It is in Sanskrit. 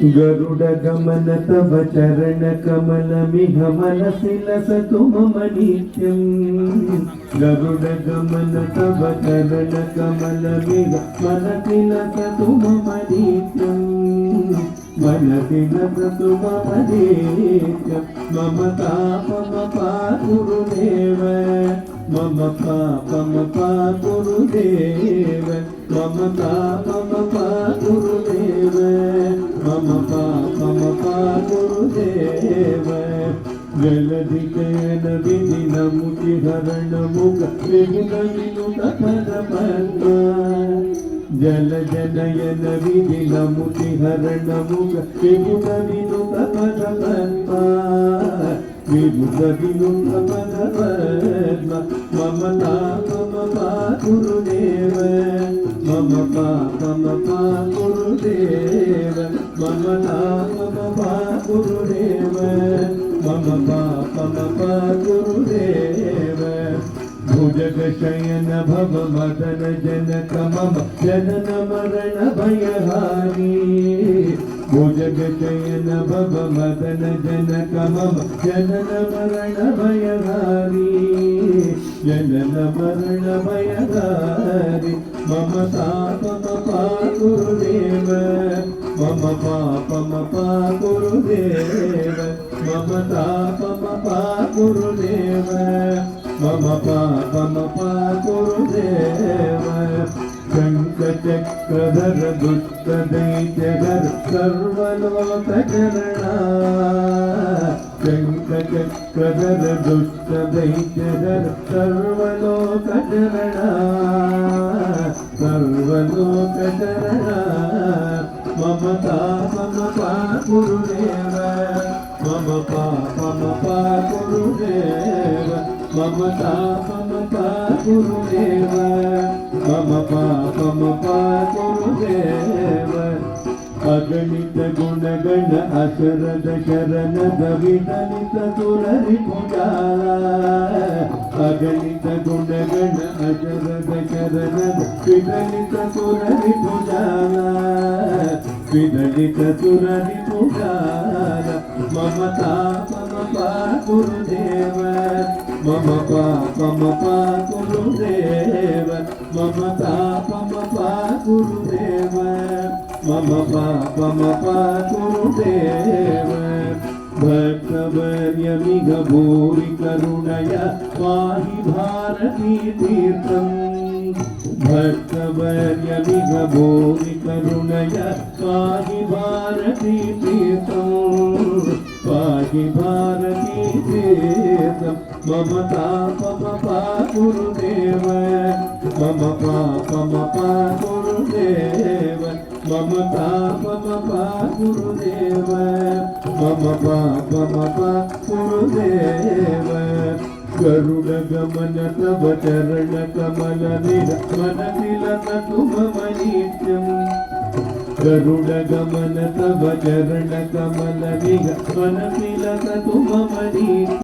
गरुडगमन तव चरणकमलमिह मनसि लसतु मम नित्यम्। गरुडगमन तव चरणकमलमिह मनसि लसतु मम नित्यम्। मनसि लसतु मम नित्यम्। मम तापम गुरुदेव, मम पापम गुरुदेव, मम तापम गुरुदेव, मम पापम गुरुदेव। जलधि शयन विधिन मुचिहरण मुख विघ्न विनुत पदपद्म। जल जनयन विधिन मुचिहरण मुख विघ्न विनुत पदपद्म। विभुत विनुत पदपद्म। मम तापम गुरुदेव, मम पापम गुरुदेव, मम तापम गुरुदेव, मम पापम गुरुदेव। भुजग शयन भव मदन जनक मम जनन मरण भयहारी। भुजग शयन भव मदन जनक मम जनन मरण भयहारी। जनन मरण भयहारी। मम तापम गुरुदेव, मम पापम गुरुदेव, मम तापम गुरुदेव, मम पापम गुरुदेव। शङ्खचक्रधर दुष्टदैत्यधर सर्वलोकचरणा। शङ्खचक्रधर दुष्टदैत्यधर सर्वलोकचरणा। सर्वलोकचरणा। मम तापम गुरुदेव, मम पापम गुरुदेव, मम तापम गुरुदेव, मम पापम गुरुदेव। अगणित गुणगण अशरद शरणद विदलित सुररिपुजाला। अगणित गुणगण अशरद शरणद विदलित सुररिपुजाला। विदलित सुररिपुजाला। मम तापम गुरुदेव, मम पापम गुरुदेव, मम तापम गुरुदेव, मम पापम गुरुदेव। भक्तवर्यमिह भूरि करुणया पाहि भारती तीर्थम्। भक्तवर्यमिह भूरि करुणया पाहि भारती तीर्थम्। पाहि भारती तीर्थम्। मम तापम गुरुदेव, मम पापम गुरुदेव, मम तापम गुरुदेव, मम पापम गुरुदेव। गरुडगमन तव चरणकमलमिह मनसि लसतु मम नित्यम्। गरुडगमन तव चरणकमलमिह मनसि लसतु मम नित्यम्।